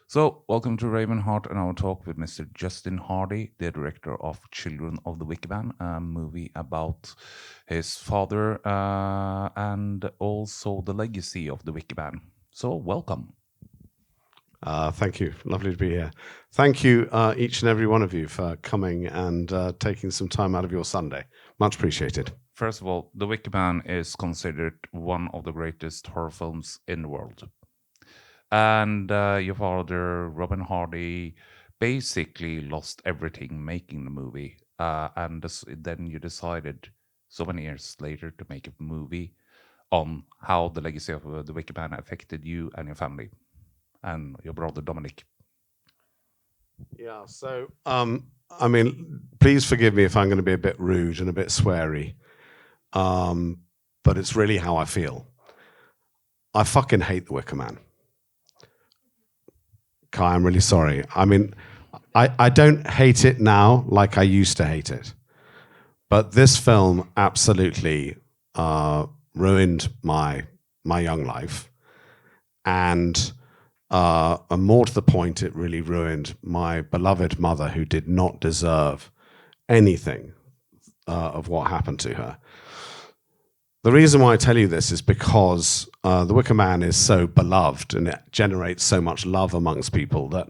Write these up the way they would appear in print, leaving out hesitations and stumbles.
So, welcome to Ravenheart and our talk with Mr. Justin Hardy, the director of Children of the Wicker Man, a movie about his father and also the legacy of the Wicker Man. So, welcome. Thank you. Lovely to be here. Thank you, each and every one of you, for coming and taking some time out of your Sunday. Much appreciated. First of all, The Wicker Man is considered one of the greatest horror films in the world. And your father, Robin Hardy, basically lost everything making the movie. Then you decided so many years later to make a movie on how the legacy of the Wicker Man affected you and your family and your brother Dominic. Yeah, so, I mean, please forgive me if I'm going to be a bit rude and a bit sweary, but it's really how I feel. I fucking hate The Wicker Man. Kai, I'm really sorry. I mean, I don't hate it now like I used to hate it. But this film absolutely ruined my young life, and more to the point, it really ruined my beloved mother, who did not deserve anything of what happened to her. The reason why I tell you this is because The Wicker Man is so beloved and it generates so much love amongst people that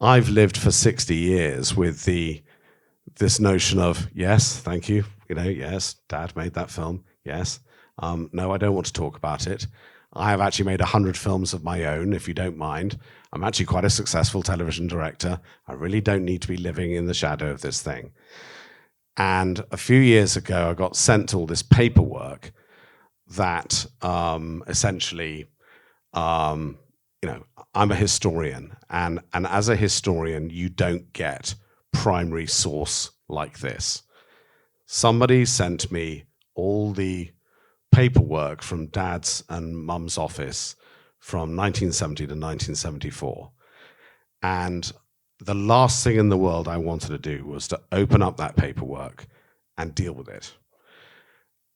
I've lived for 60 years with this notion of, yes, thank you, yes, Dad made that film, yes, no, I don't want to talk about it. I have actually made 100 films of my own, if you don't mind. I'm actually quite a successful television director. I really don't need to be living in the shadow of this thing. And a few years ago, I got sent all this paperwork that essentially, I'm a historian. And as a historian, you don't get primary source like this. Somebody sent me all the paperwork from Dad's and Mum's office from 1970 to 1974. And the last thing in the world I wanted to do was to open up that paperwork and deal with it.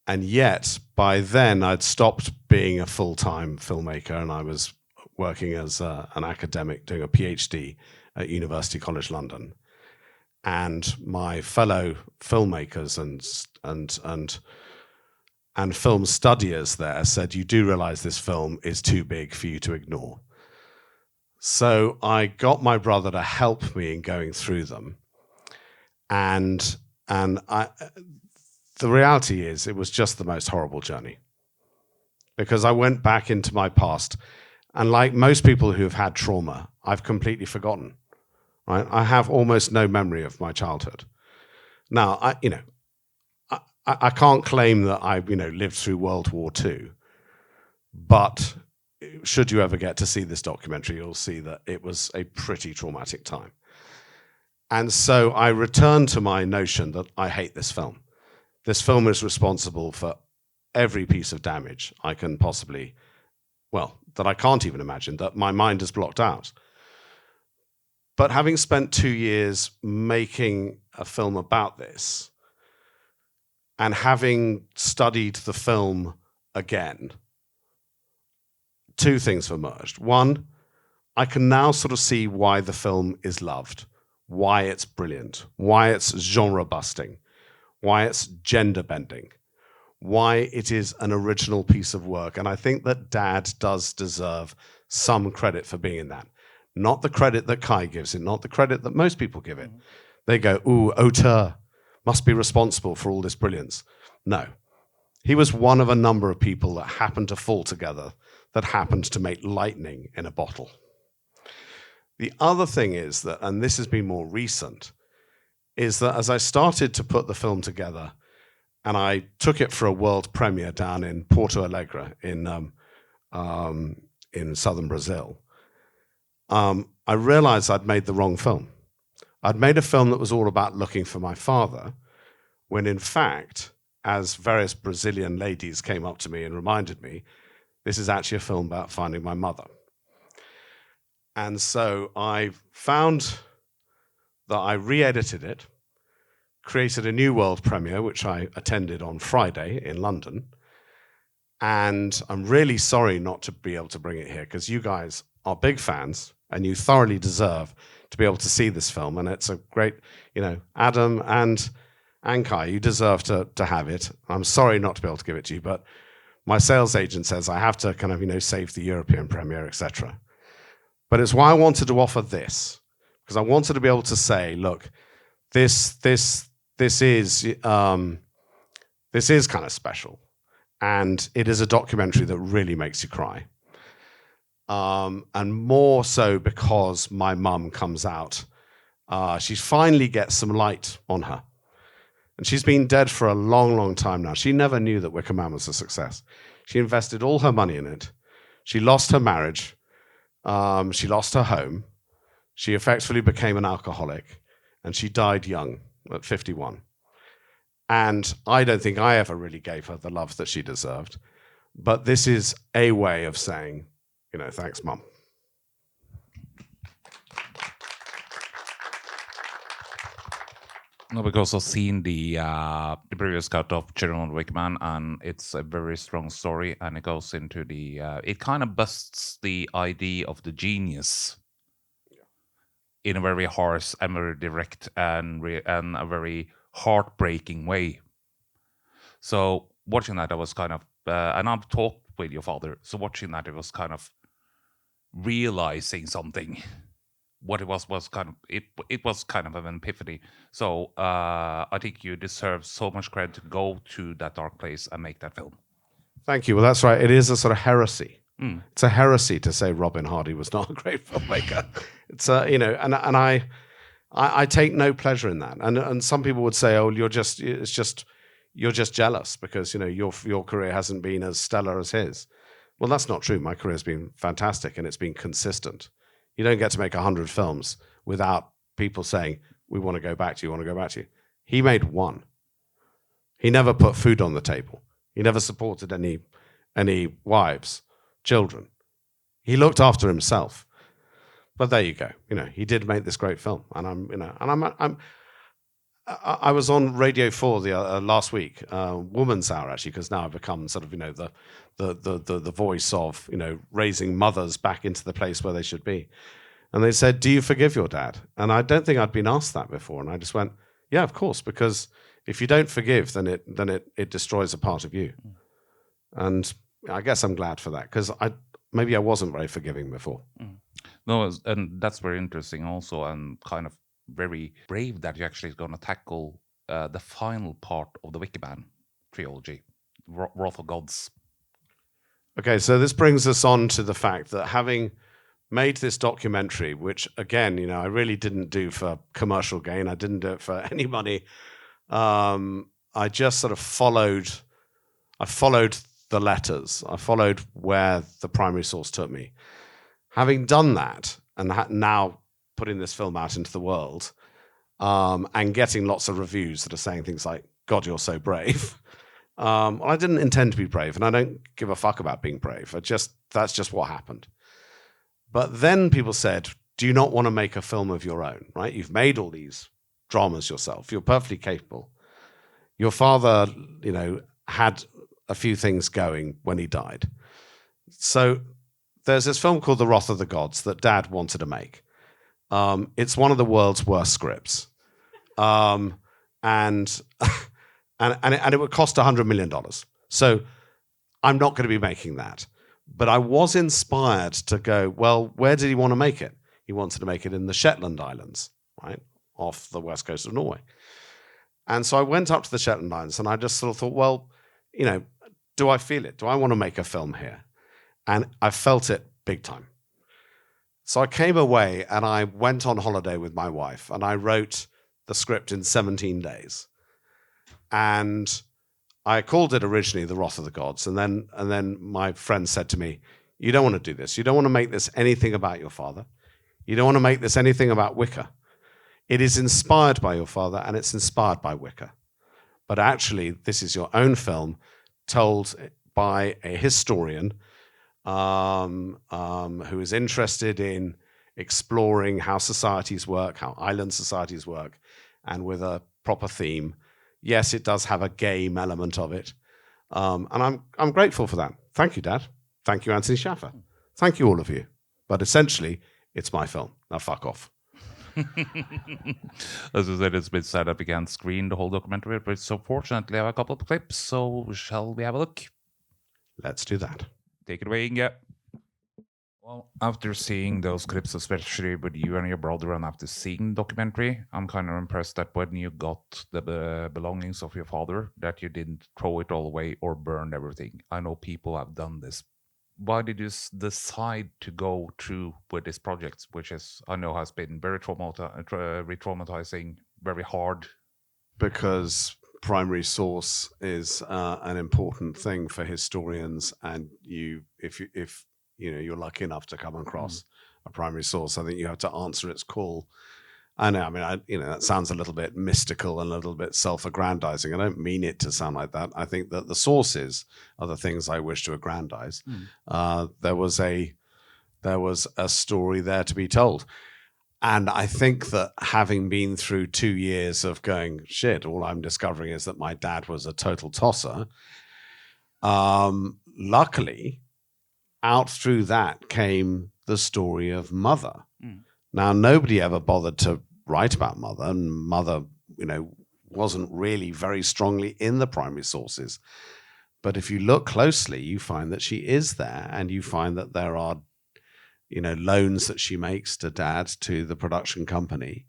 And yet, by then, I'd stopped being a full-time filmmaker and I was working as an academic doing a PhD at University College London. And my fellow filmmakers and film studiers there said, you do realize this film is too big for you to ignore. So I got my brother to help me in going through them. And the reality is it was just the most horrible journey. Because I went back into my past, and like most people who have had trauma, I've completely forgotten. Right? I have almost no memory of my childhood. Now, I can't claim that I lived through World War II, but should you ever get to see this documentary, you'll see that it was a pretty traumatic time. And so I returned to my notion that I hate this film. This film is responsible for every piece of damage I can possibly, that I can't even imagine, that my mind has blocked out. But having spent 2 years making a film about this, and having studied the film again, two things have emerged. One, I can now sort of see why the film is loved, why it's brilliant, why it's genre busting, why it's gender bending, why it is an original piece of work. And I think that Dad does deserve some credit for being in that. Not the credit that Kai gives it, not the credit that most people give it. They go, ooh, auteur must be responsible for all this brilliance. No. He was one of a number of people that happened to fall together, that happened to make lightning in a bottle. The other thing is that, and this has been more recent, is that as I started to put the film together, and I took it for a world premiere down in Porto Alegre in southern Brazil, I realized I'd made the wrong film. I'd made a film that was all about looking for my father, when in fact, as various Brazilian ladies came up to me and reminded me, this is actually a film about finding my mother. And so I found that I re-edited it, created a new world premiere, which I attended on Friday in London. And I'm really sorry not to be able to bring it here, because you guys are big fans, and you thoroughly deserve to be able to see this film. And it's a great, Adam and Kai, you deserve to have it. I'm sorry not to be able to give it to you, but my sales agent says I have to kind of, save the European premiere, etc. But it's why I wanted to offer this, because I wanted to be able to say, look, this is kind of special, and it is a documentary that really makes you cry. And more so because my mum comes out. She finally gets some light on her. And she's been dead for a long, long time now. She never knew that Wicker Man was a success. She invested all her money in it. She lost her marriage. She lost her home. She effectively became an alcoholic. And she died young, at 51. And I don't think I ever really gave her the love that she deserved. But this is a way of saying, thanks, Mum. No, because I've seen the previous cut of Children of the Wicker Man, and it's a very strong story, and it goes into the it kind of busts the idea of the genius in a very harsh and very direct and a very heartbreaking way. So watching that, I was kind of and I've talked with your father, so watching that, it was kind of realizing something. What it was kind of it was kind of an epiphany. So I think you deserve so much credit to go to that dark place and make that film. Thank you. Well, that's right. It is a sort of heresy. It's a heresy to say Robin Hardy was not a great filmmaker. It's and I take no pleasure in that. And some people would say, oh, you're just jealous because your career hasn't been as stellar as his. Well, that's not true. My career has been fantastic and it's been consistent. You don't get to make 100 films without people saying, we want to go back to you, want to go back to you. He made one. He never put food on the table. He never supported any wives, children. He looked after himself. But there you go. He did make this great film. And I was on Radio 4 last week, Woman's Hour, actually, because now I've become sort of, the voice of, raising mothers back into the place where they should be. And they said, do you forgive your dad? And I don't think I'd been asked that before. And I just went, yeah, of course, because if you don't forgive, then it destroys a part of you. And I guess I'm glad for that, because maybe I wasn't very forgiving before. No, and that's very interesting also, and kind of very brave that you're actually going to tackle the final part of the Wicker Man trilogy, Wrath of Gods. Okay, so this brings us on to the fact that having made this documentary, which again, I really didn't do for commercial gain, I didn't do it for any money. I just sort of followed the letters. I followed where the primary source took me. Having done that, and now putting this film out into the world, and getting lots of reviews that are saying things like, God, you're so brave. Well, I didn't intend to be brave, and I don't give a fuck about being brave. That's just what happened. But then people said, do you not want to make a film of your own, right? You've made all these dramas yourself. You're perfectly capable. Your father, had a few things going when he died. So there's this film called The Wrath of the Gods that Dad wanted to make. It's one of the world's worst scripts. And it would cost $100 million. So I'm not going to be making that. But I was inspired to go, well, where did he want to make it? He wanted to make it in the Shetland Islands, right, off the west coast of Norway. And so I went up to the Shetland Islands and I just sort of thought, well, do I feel it? Do I want to make a film here? And I felt it big time. So I came away and I went on holiday with my wife and I wrote the script in 17 days. And I called it originally The Wrath of the Gods. And then my friend said to me, you don't want to do this. You don't want to make this anything about your father. You don't want to make this anything about Wicker. It is inspired by your father and it's inspired by Wicker. But actually, this is your own film told by a historian who is interested in exploring how societies work, how island societies work, and with a proper theme. Yes, it does have a game element of it. And I'm grateful for that. Thank you, Dad. Thank you, Anthony Shaffer. Thank you, all of you. But essentially, It's my film. Now fuck off. As I said, it's been set up again, screen the whole documentary, but so fortunately, I have a couple of clips. So shall we have a look? Let's do that. Take it away, Inge. Well, after seeing those clips, especially with you and your brother, and after seeing the documentary, I'm kind of impressed that when you got the belongings of your father, that you didn't throw it all away or burn everything. I know people have done this. Why did you decide to go through with this project, which is I know has been very re-traumatizing, very hard? Because primary source is an important thing for historians, and if you're lucky enough to come across a primary source, I think you have to answer its call. I know, I mean, that sounds a little bit mystical and a little bit self-aggrandizing. I don't mean it to sound like that. I think that the sources are the things I wish to aggrandize. There was a story there to be told. And I think that having been through 2 years of going, shit, all I'm discovering is that my dad was a total tosser. Luckily, out through that came the story of Mother. Now, nobody ever bothered to write about Mother, and Mother, wasn't really very strongly in the primary sources. But if you look closely, you find that she is there, and you find that there are, loans that she makes to Dad, to the production company,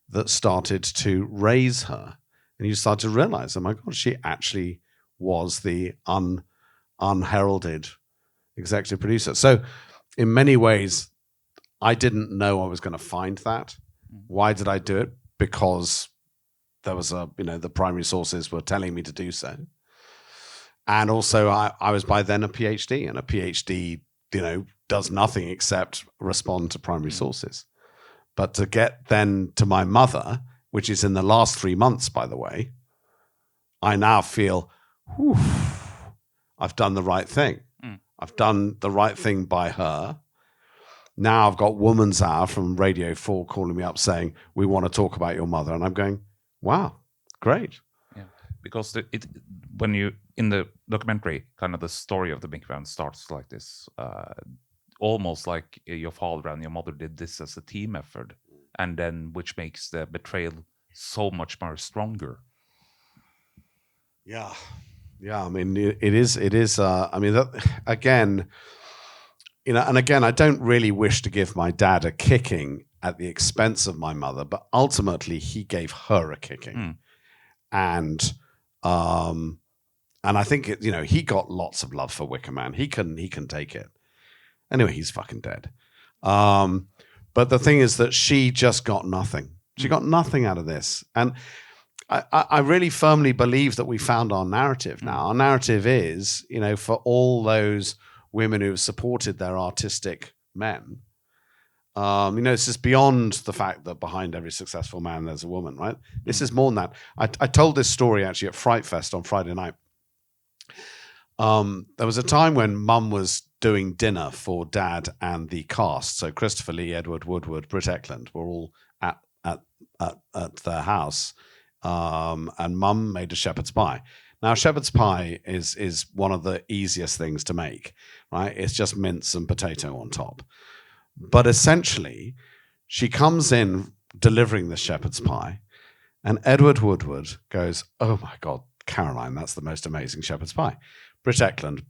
that started to raise her. And you start to realize, oh my God, she actually was the unheralded executive producer. So in many ways, I didn't know I was going to find that. Why did I do it? Because there was the primary sources were telling me to do so. And also I was by then a PhD, and a PhD, does nothing except respond to primary sources. But to get then to my mother, which is in the last 3 months, by the way, I now feel, whew, I've done the right thing. I've done the right thing by her. Now I've got Woman's Hour from Radio 4 calling me up saying, we want to talk about your mother. And I'm going, wow, great. Yeah, because when you, in the documentary, kind of the story of the Big Bang starts like this, almost like your father and your mother did this as a team effort, and then which makes the betrayal so much more stronger. Yeah. I mean, it is. I mean, that again, and again, I don't really wish to give my dad a kicking at the expense of my mother, but ultimately he gave her a kicking, and I think he got lots of love for Wicker Man. He can take it. Anyway, he's fucking dead. But the thing is that she just got nothing. She got nothing out of this, and I really firmly believe that we found our narrative now. Our narrative is, for all those women who have supported their artistic men, this is beyond the fact that behind every successful man, there's a woman, right? This is more than that. I told this story actually at Fright Fest on Friday night. There was a time when Mum was doing dinner for Dad and the cast. So Christopher Lee, Edward Woodward, Britt Ekland were all at their house. And Mum made a shepherd's pie. Now, shepherd's pie is one of the easiest things to make, right? It's just mince and potato on top. But essentially, she comes in delivering the shepherd's pie, and Edward Woodward goes, oh my God, Caroline, that's the most amazing shepherd's pie. Britt Ekland,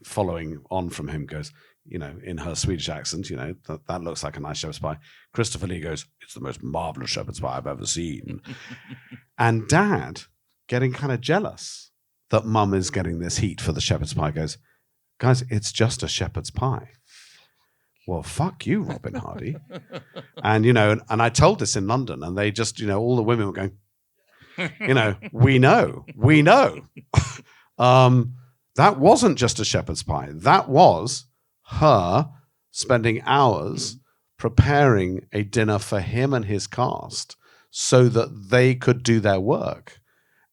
following on from him, goes, in her Swedish accent, that looks like a nice shepherd's pie. Christopher Lee goes, it's the most marvelous shepherd's pie I've ever seen. And Dad, getting kind of jealous that Mum is getting this heat for the shepherd's pie, goes, guys, it's just a shepherd's pie. Well, fuck you, Robin Hardy. And, and I told this in London, and they just, all the women were going, we know. That wasn't just a shepherd's pie. That was her spending hours preparing a dinner for him and his cast so that they could do their work.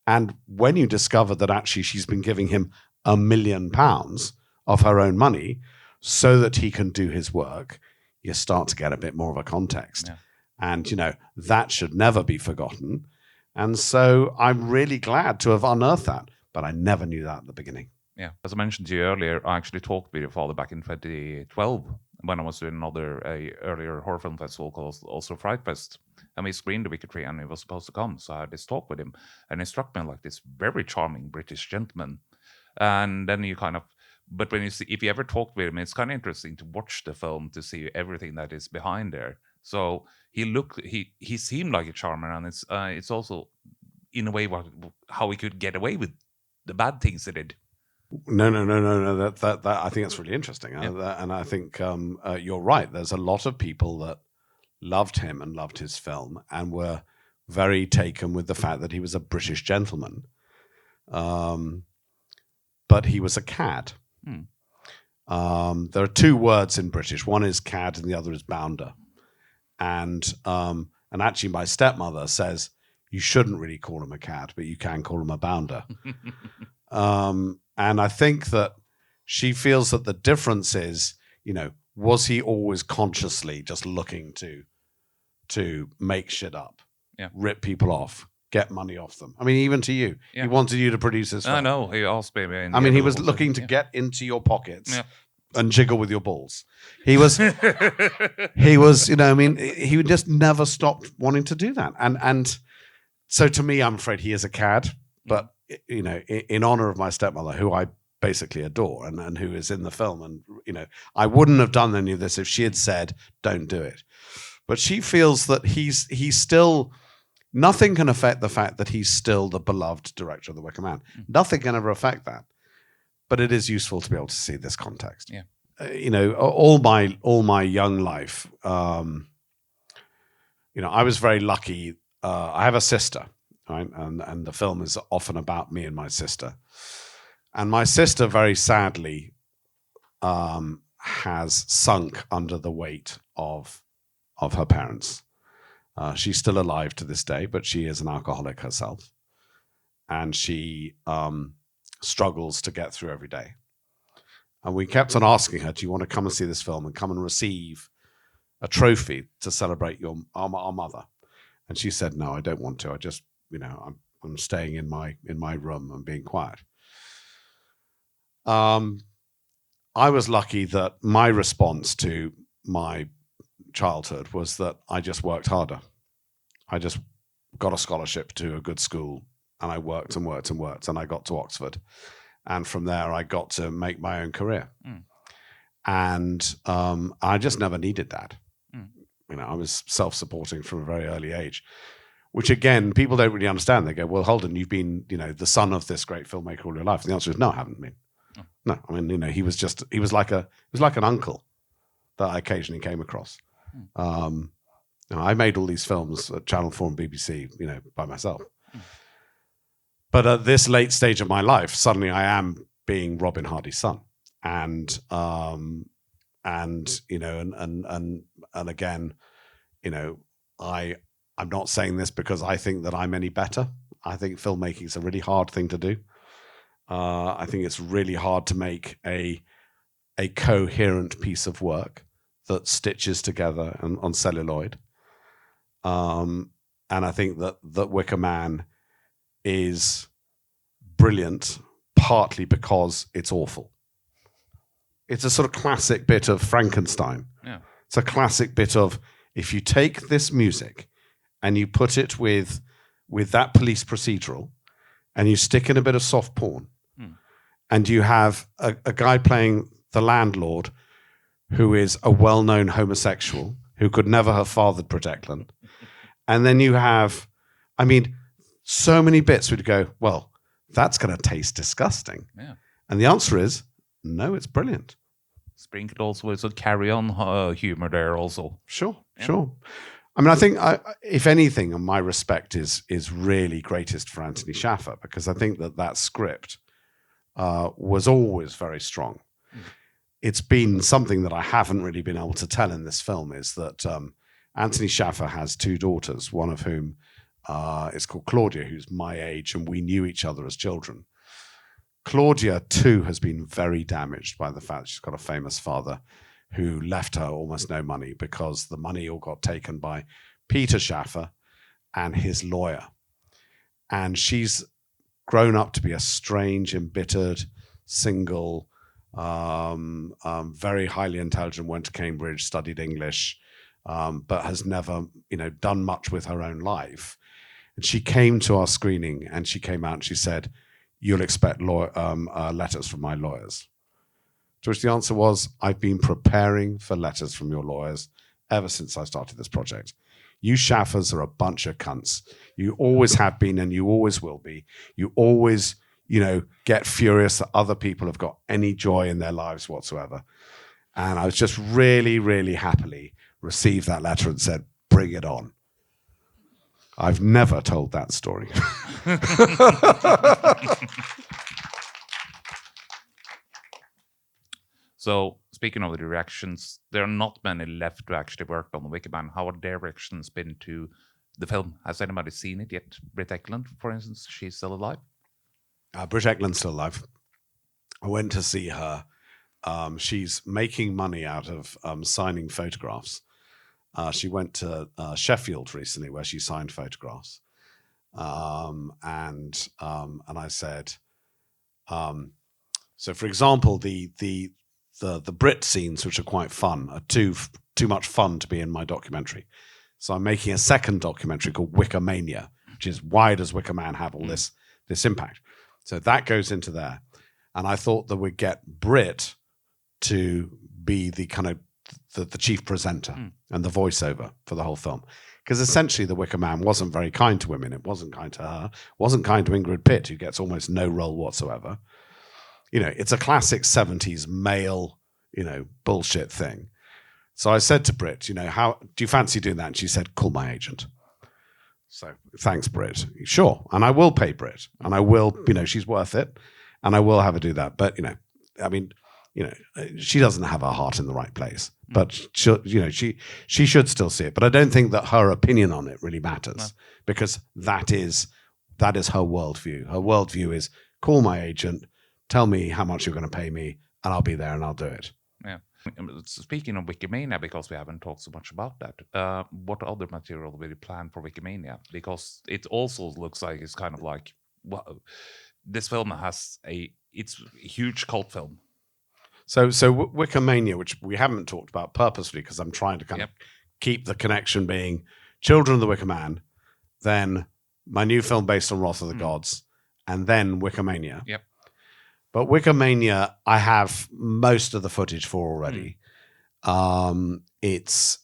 And when you discover that actually she's been giving him £1 million of her own money so that he can do his work, you start to get a bit more of a context. Yeah. And, that should never be forgotten. And so I'm really glad to have unearthed that, but I never knew that at the beginning. Yeah, as I mentioned to you earlier, I actually talked with your father back in 2012 when I was doing another earlier horror film festival called also Fright Fest, and we screened The Wicker Tree, and he was supposed to come. So I had this talk with him, and he struck me like this very charming British gentleman. And then you kind of, but when you see, if you ever talk with him, it's kind of interesting to watch the film to see everything that is behind there. So he seemed like a charmer, and it's also in a way how he could get away with the bad things he did. No. That I think that's really interesting, Yeah. and I think you're right. There's a lot of people that loved him and loved his film, and were very taken with the fact that he was a British gentleman, but he was a cad. There are two words in British. One is cad, and the other is bounder. And actually, my stepmother says you shouldn't really call him a cad, but you can call him a bounder. And I think that she feels that the difference is, was he always consciously just looking to make shit up, rip people off, get money off them? I mean, even to you, he wanted you to produce this film. I know. He asked me. I mean, he was looking to get into your pockets and jiggle with your balls. He was, I mean, he just never stopped wanting to do that. And so to me, I'm afraid he is a cad, but in honor of my stepmother, who I basically adore and who is in the film, and I wouldn't have done any of this if she had said, don't do it. But she feels that he's still, nothing can affect the fact that he's still the beloved director of The Wicker Man. Nothing can ever affect that. But it is useful to be able to see this context. All my young life, I was very lucky. I have a sister, right? And the film is often about me and my sister. And my sister, very sadly, has sunk under the weight of her parents. She's still alive to this day, but she is an alcoholic herself. And she struggles to get through every day. And we kept on asking her, do you want to come and see this film and come and receive a trophy to celebrate our mother? And she said, no, I don't want to. I just, I'm staying in my room and being quiet. I was lucky that my response to my childhood was that I just worked harder. I just got a scholarship to a good school, and I worked and worked and worked, and I got to Oxford. And from there, I got to make my own career. And I just never needed that. I was self-supporting from a very early age, which, again, people don't really understand. They go, well, Holden, you've been, the son of this great filmmaker all your life. And the answer is no, I haven't been. No, I mean, he was like an uncle that I occasionally came across. I made all these films at Channel 4 and BBC, by myself. But at this late stage of my life, suddenly I am being Robin Hardy's son, and again, I'm not saying this because I think that I'm any better. I think filmmaking is a really hard thing to do. I think it's really hard to make a coherent piece of work that stitches together on celluloid. And I think that Wicker Man is brilliant, partly because it's awful. It's a sort of classic bit of Frankenstein. Yeah. It's a classic bit of, if you take this music and you put it with that police procedural, and you stick in a bit of soft porn, and you have a guy playing the landlord who is a well-known homosexual who could never have fathered Protectland, and then you have, so many bits would go, well, that's going to taste disgusting. Yeah. And the answer is, no, it's brilliant. Sprinkled also with some carry-on humor there also. Sure. I think, if anything, my respect is really greatest for Anthony Shaffer, because I think that script was always very strong. It's been something that I haven't really been able to tell in this film, is that Anthony Shaffer has two daughters, one of whom is called Claudia, who's my age, and we knew each other as children. Claudia, too, has been very damaged by the fact she's got a famous father who left her almost no money, because the money all got taken by Peter Shaffer and his lawyer. And she's grown up to be a strange, embittered, single, very highly intelligent, went to Cambridge, studied English, but has never, done much with her own life. And she came to our screening, and she came out and she said, "You'll expect letters from my lawyers." To which the answer was, "I've been preparing for letters from your lawyers ever since I started this project. You Shaffers are a bunch of cunts. You always have been and you always will be. You always, get furious that other people have got any joy in their lives whatsoever." And I was just really, really happily received that letter and said, "Bring it on." I've never told that story. So, speaking of the reactions, there are not many left to actually work on the Wicker Man. How have their reactions been to the film? Has anybody seen it yet? Britt Ekland, for instance, she's still alive? Britt Ekland's still alive. I went to see her. She's making money out of signing photographs. She went to Sheffield recently, where she signed photographs, and I said, so for example, the Brit scenes, which are quite fun, are too much fun to be in my documentary. So I'm making a second documentary called Wicker Mania, which is why does Wicker Man have all this impact? So that goes into there, and I thought that we'd get Brit to be the kind of the chief presenter and the voiceover for the whole film. Because essentially the Wicker Man wasn't very kind to women. It wasn't kind to her. Wasn't kind to Ingrid Pitt, who gets almost no role whatsoever. It's a classic 70s male, bullshit thing. So I said to Brit, how do you fancy doing that? And she said, "Call my agent." So thanks, Brit. Sure. And I will pay Brit. And I will, she's worth it. And I will have her do that. But, she doesn't have her heart in the right place, but she should still see it. But I don't think that her opinion on it really matters, because that is her worldview. Her worldview is, call my agent, tell me how much you're going to pay me, and I'll be there and I'll do it. Yeah. Speaking of Wikimania, because we haven't talked so much about that, what other material will you plan for Wikimania? Because it also looks like it's kind of like, well, this film it's a huge cult film. So Wicker Mania, which we haven't talked about purposely, because I'm trying to kind of keep the connection being Children of the Wicker Man, then my new film based on Wrath of the Gods, and then Wicker Mania. Yep. But Wicker Mania, I have most of the footage for already. It's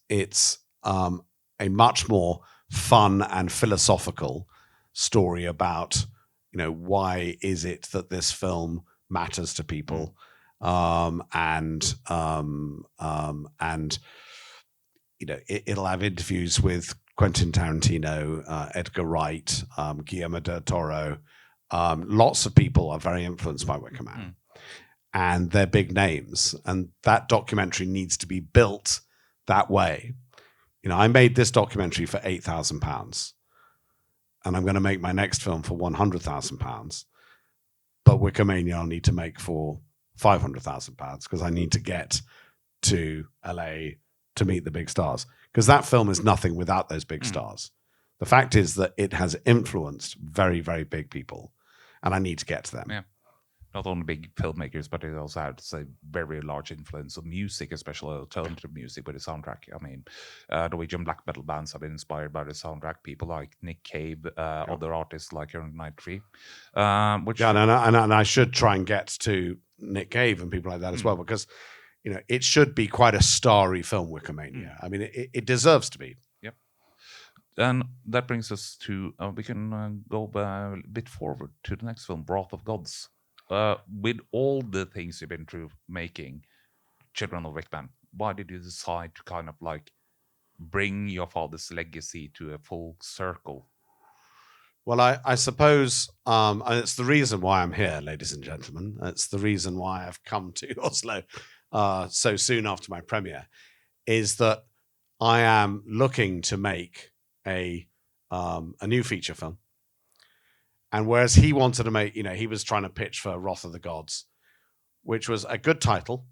a much more fun and philosophical story about, why is it that this film matters to people. It'll have interviews with Quentin Tarantino, Edgar Wright, Guillermo del Toro. Lots of people are very influenced by Wicker Man, and they're big names. And that documentary needs to be built that way. I made this documentary for £8,000, and I'm going to make my next film for £100,000. But Wicker Mania I'll need to make for £500,000, because I need to get to LA to meet the big stars, because that film is nothing without those big stars. The fact is that it has influenced very, very big people, and I need to get to them. Yeah. Not only big filmmakers, but it also had a very large influence on music, especially alternative music with the soundtrack. I mean, Norwegian black metal bands have been inspired by the soundtrack. People like Nick Cave, other artists like Earl Night Tree. And I should try and get to Nick Cave and people like that as well, because it should be quite a starry film, Wicker Mania. I mean, it deserves to be. Yep. And that brings us to we can go a bit forward to the next film, Wrath of Gods. With all the things you've been through making Children of Wicker Man, why did you decide to kind of like bring your father's legacy to a full circle? Well, I suppose, and it's the reason why I'm here, ladies and gentlemen. It's the reason why I've come to Oslo so soon after my premiere, is that I am looking to make a new feature film. And whereas he wanted to make, he was trying to pitch for Wrath of the Gods, which was a good title.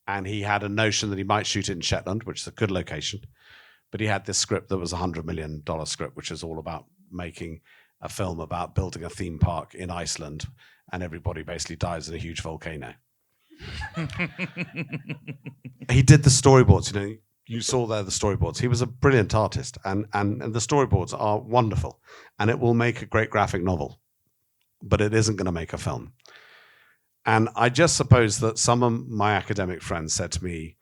And he had a notion that he might shoot it in Shetland, which is a good location. But he had this script that was a $100 million script, which is all about making a film about building a theme park in Iceland, and everybody basically dies in a huge volcano. He did the storyboards. You know, you saw there the storyboards. He was a brilliant artist, and the storyboards are wonderful, and it will make a great graphic novel, but it isn't going to make a film. And I just suppose that some of my academic friends said to me,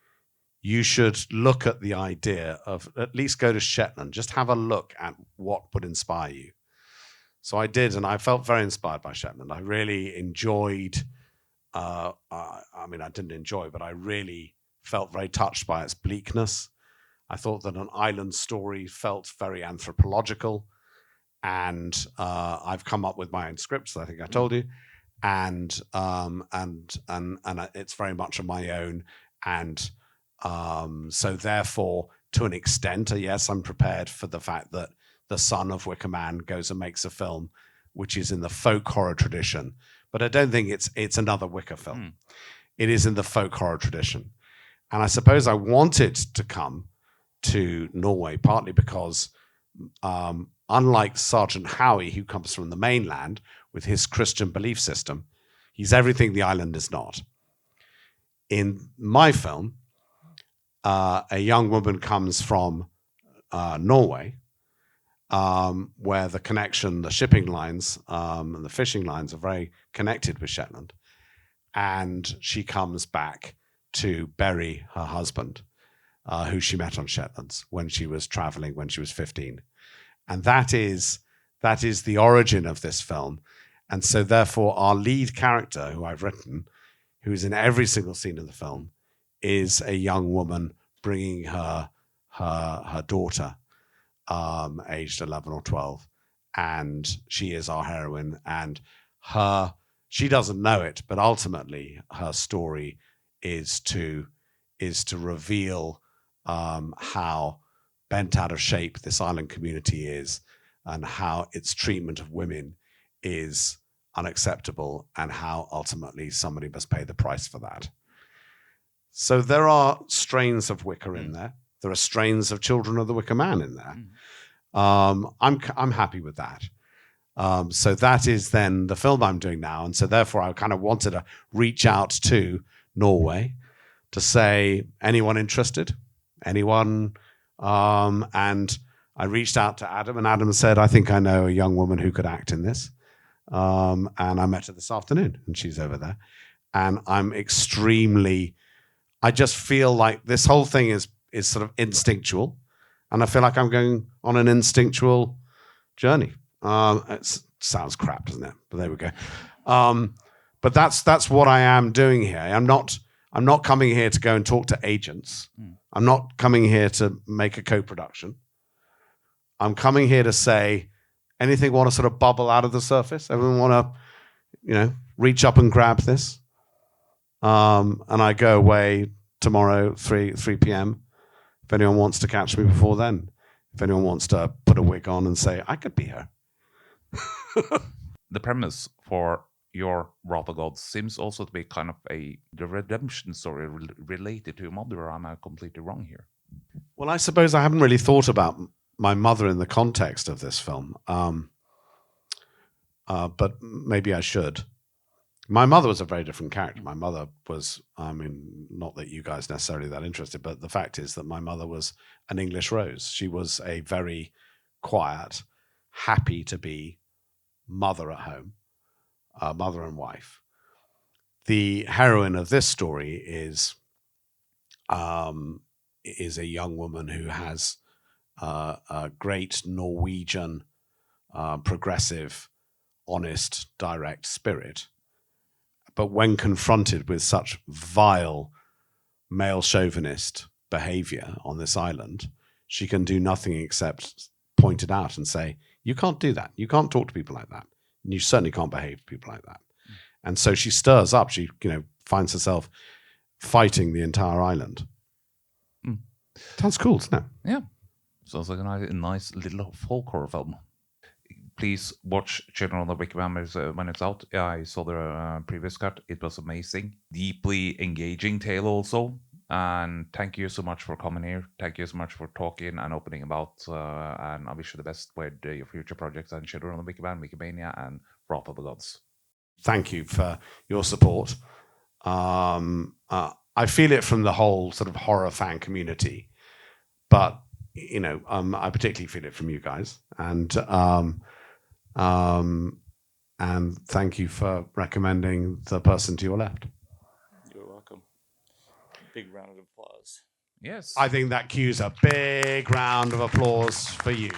you should look at the idea of at least go to Shetland, just have a look at what would inspire you. So I did, and I felt very inspired by Shetland. I really enjoyed, I mean, I didn't enjoy, but I really felt very touched by its bleakness. I thought that an island story felt very anthropological. And I've come up with my own scripts, I think I told you. And it's very much of my own. And so therefore, to an extent, yes, I'm prepared for the fact that the son of Wicker Man goes and makes a film which is in the folk horror tradition. But I don't think it's another Wicker film. It is in the folk horror tradition. And I suppose I wanted to come to Norway partly because unlike Sergeant Howie, who comes from the mainland with his Christian belief system, he's everything the island is not. In my film, a young woman comes from Norway, where the connection, the shipping lines and the fishing lines are very connected with Shetland. And she comes back to bury her husband, who she met on Shetlands when she was traveling when she was 15. And that is the origin of this film. And so therefore our lead character, who I've written, who's in every single scene of the film, is a young woman bringing her daughter, aged 11 or 12. And she is our heroine. And she doesn't know it, but ultimately her story is to reveal how bent out of shape this island community is and how its treatment of women is unacceptable and how ultimately somebody must pay the price for that. So there are strains of Wicker in there. There are strains of Children of the Wicker Man in there. I'm happy with that. So that is then the film I'm doing now. And so therefore I kind of wanted to reach out to Norway to say, anyone interested? Anyone? And I reached out to Adam, and Adam said, I think I know a young woman who could act in this. And I met her this afternoon, and she's over there. And I just feel like this whole thing is sort of instinctual. And I feel like I'm going on an instinctual journey. It sounds crap, doesn't it? But there we go. But that's what I am doing here. I'm not coming here to go and talk to agents. I'm not coming here to make a co-production. I'm coming here to say, anything want to sort of bubble out of the surface? Everyone want to, reach up and grab this? And I go away tomorrow, 3 p.m. If anyone wants to catch me before then. If anyone wants to put a wig on and say, I could be her. The premise for your Wrath of Gods seems also to be kind of the redemption story related to your mother, or am I completely wrong here? Well, I suppose I haven't really thought about my mother in the context of this film, but maybe I should. My mother was a very different character. My mother was, not that you guys necessarily that interested, but the fact is that my mother was an English rose. She was a very quiet, happy to be mother at home. Mother and wife. The heroine of this story is a young woman who has a great Norwegian, progressive, honest, direct spirit. But when confronted with such vile male chauvinist behavior on this island, she can do nothing except point it out and say, you can't do that. You can't talk to people like that. And you certainly can't behave to people like that. And so she stirs up. She, finds herself fighting the entire island. Sounds cool, doesn't it? Yeah. Sounds like a nice little folk horror film. Please watch Children of the Wicker Man when it's out. I saw the previous cut. It was amazing. Deeply engaging tale also. And thank you so much for coming here. Thank you so much for talking and opening about. And I wish you the best with your future projects and Children of the Wicker Man, Wikimania, and Wrath of the Gods. Thank you for your support. I feel it from the whole sort of horror fan community, but I particularly feel it from you guys, and thank you for recommending The Person to Your Left. You're welcome. Big round of applause. Yes. I think that cues a big round of applause for you.